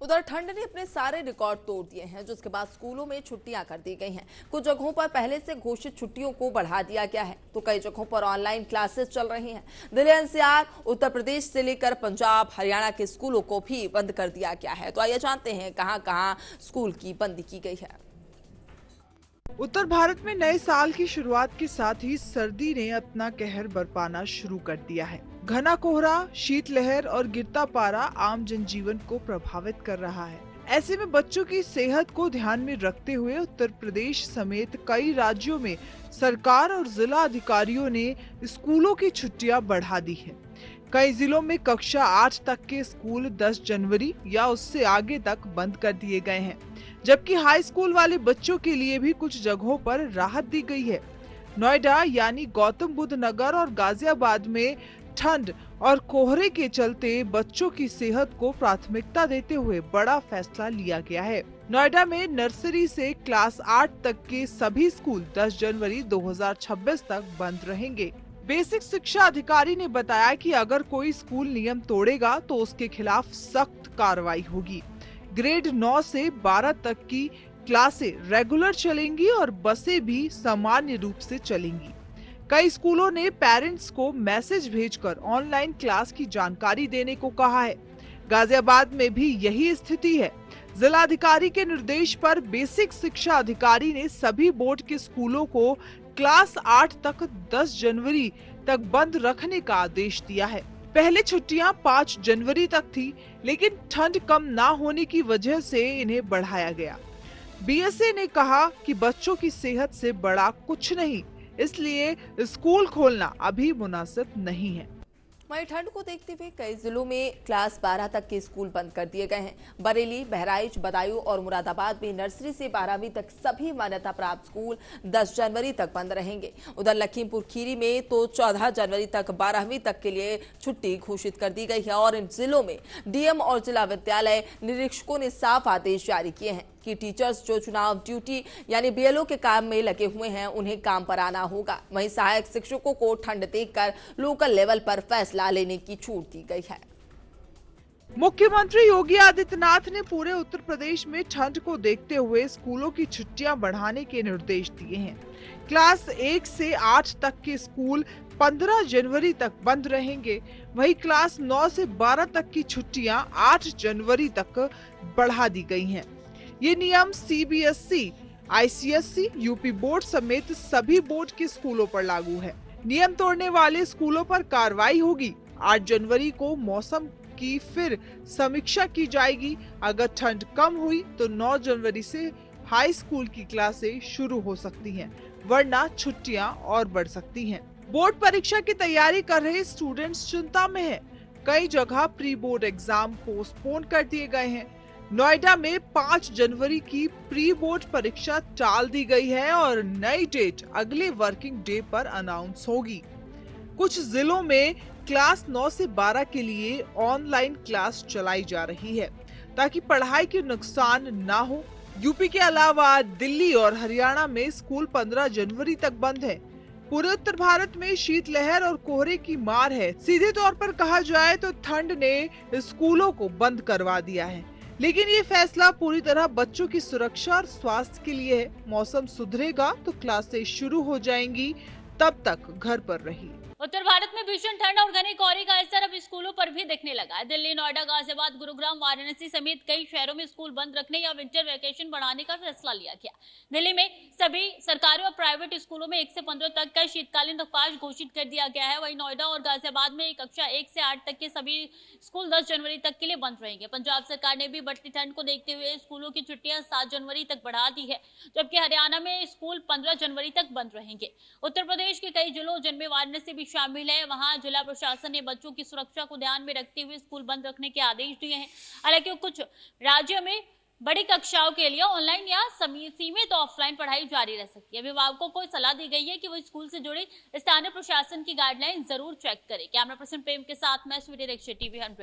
उधर ठंड ने अपने सारे रिकॉर्ड तोड़ दिए हैं, जिसके बाद स्कूलों में छुट्टियां कर दी गई हैं। कुछ जगहों पर पहले से घोषित छुट्टियों को बढ़ा दिया गया है, तो कई जगहों पर ऑनलाइन क्लासेस चल रही हैं। दिल्ली एनसीआर, उत्तर प्रदेश से लेकर पंजाब, हरियाणा के स्कूलों को भी बंद कर दिया गया है। तो आइए जानते हैं कहां कहां स्कूल की बंदी की गई है। उत्तर भारत में नए साल की शुरुआत के साथ ही सर्दी ने अपना कहर बरपाना शुरू कर दिया है। घना कोहरा, शीतलहर और गिरता पारा आम जनजीवन को प्रभावित कर रहा है। ऐसे में बच्चों की सेहत को ध्यान में रखते हुए उत्तर प्रदेश समेत कई राज्यों में सरकार और जिला अधिकारियों ने स्कूलों की छुट्टियां बढ़ा दी है। कई जिलों में कक्षा 8 तक के स्कूल 10 जनवरी या उससे आगे तक बंद कर दिए गए हैं, जबकि हाई स्कूल वाले बच्चों के लिए भी कुछ जगहों पर राहत दी गई है। नोएडा यानी गौतम बुद्ध नगर और गाजियाबाद में ठंड और कोहरे के चलते बच्चों की सेहत को प्राथमिकता देते हुए बड़ा फैसला लिया गया है। नोएडा में नर्सरी से क्लास 8 तक के सभी स्कूल 10 जनवरी 2026 तक बंद रहेंगे। बेसिक शिक्षा अधिकारी ने बताया कि अगर कोई स्कूल नियम तोड़ेगा तो उसके खिलाफ सख्त कार्रवाई होगी। ग्रेड 9 से 12 तक की क्लासें रेगुलर चलेंगी और बसें भी सामान्य रूप से चलेंगी। कई स्कूलों ने पेरेंट्स को मैसेज भेजकर ऑनलाइन क्लास की जानकारी देने को कहा है। गाजियाबाद में भी यही स्थिति है। जिला अधिकारी के निर्देश पर बेसिक शिक्षा अधिकारी ने सभी बोर्ड के स्कूलों को क्लास 8 तक 10 जनवरी तक बंद रखने का आदेश दिया है। पहले छुट्टियां 5 जनवरी तक थी, लेकिन ठंड कम ना होने की वजह से इन्हें बढ़ाया गया। बीएसए ने कहा कि बच्चों की सेहत से बड़ा कुछ नहीं, इसलिए स्कूल खोलना अभी मुनासिब नहीं है। वहीं ठंड को देखते हुए कई जिलों में क्लास 12 तक के स्कूल बंद कर दिए गए हैं। बरेली, बहराइच, बदायूं और मुरादाबाद में नर्सरी से 12वीं तक सभी मान्यता प्राप्त स्कूल 10 जनवरी तक बंद रहेंगे। उधर लखीमपुर खीरी में तो 14 जनवरी तक 12वीं तक के लिए छुट्टी घोषित कर दी गई है और इन जिलों में डीएम और जिला विद्यालय निरीक्षकों ने साफ आदेश जारी किए हैं कि टीचर्स जो चुनाव ड्यूटी यानी बीएलओ के काम में लगे हुए हैं उन्हें काम पर आना होगा। वहीं सहायक शिक्षकों को ठंड देखकर लोकल लेवल पर फैसला लेने की छूट दी गई है। मुख्यमंत्री योगी आदित्यनाथ ने पूरे उत्तर प्रदेश में ठंड को देखते हुए स्कूलों की छुट्टियां बढ़ाने के निर्देश दिए हैं। क्लास 1 से 8 तक के स्कूल 15 जनवरी तक बंद रहेंगे। वहीं क्लास 9 से 12 तक की छुट्टियां 8 जनवरी तक बढ़ा दी गई हैं। ये नियम सीबीएसई, आईसीएसई, यूपी बोर्ड समेत सभी बोर्ड के स्कूलों पर लागू है। नियम तोड़ने वाले स्कूलों पर कार्रवाई होगी। 8 जनवरी को मौसम की फिर समीक्षा की जाएगी। अगर ठंड कम हुई तो 9 जनवरी से हाई स्कूल की क्लासें शुरू हो सकती हैं, वरना छुट्टियां और बढ़ सकती हैं। बोर्ड परीक्षा की तैयारी कर रहे स्टूडेंट्स चिंता में हैं। कई जगह प्री बोर्ड एग्जाम पोस्टपोन कर दिए गए हैं। नोएडा में 5 जनवरी की प्री बोर्ड परीक्षा टाल दी गई है और नई डेट अगले वर्किंग डे पर अनाउंस होगी। कुछ जिलों में क्लास 9 से 12 के लिए ऑनलाइन क्लास चलाई जा रही है ताकि पढ़ाई के नुकसान ना हो। यूपी के अलावा दिल्ली और हरियाणा में स्कूल 15 जनवरी तक बंद है। पूरे उत्तर भारत में शीतलहर और कोहरे की मार है। सीधे तौर पर कहा जाए तो ठंड ने स्कूलों को बंद करवा दिया है, लेकिन ये फैसला पूरी तरह बच्चों की सुरक्षा और स्वास्थ्य के लिए है। मौसम सुधरेगा तो क्लासें शुरू हो जाएंगी, तब तक घर पर रहिए। उत्तर भारत में भीषण ठंड और घने कोहरे का असर अब स्कूलों पर भी दिखने लगा है। दिल्ली, नोएडा, गाजियाबाद, गुरुग्राम, वाराणसी समेत कई शहरों में स्कूल बंद रखने या विंटर वेकेशन बढ़ाने का फैसला लिया गया। दिल्ली में सभी सरकारी और प्राइवेट स्कूलों में 1 से 15 तक का शीतकालीन अवकाश घोषित कर दिया गया है। वहीं नोएडा और गाजियाबाद में कक्षा 1 से 8 तक के सभी स्कूल 10 जनवरी तक के लिए बंद रहेंगे। पंजाब सरकार ने भी बढ़ती ठंड को देखते हुए स्कूलों की छुट्टियां 7 जनवरी तक बढ़ा दी है, जबकि हरियाणा में स्कूल 15 जनवरी तक बंद रहेंगे। उत्तर प्रदेश के कई जिलों जिनमें वाराणसी भी शामिल है, वहां जिला प्रशासन ने बच्चों की सुरक्षा को ध्यान में रखते हुए स्कूल बंद रखने के आदेश दिए हैं। हालांकि कुछ राज्यों में बड़ी कक्षाओं के लिए ऑनलाइन या सीमित ऑफलाइन पढ़ाई जारी रह सकती है। अभिभावकों को सलाह दी गई है कि वो स्कूल से जुड़े स्थानीय प्रशासन की गाइडलाइन जरूर चेक करें। कैमरा पर्सन प्रेम के साथ मैं स्वीटी दीक्षित, टीवी 100।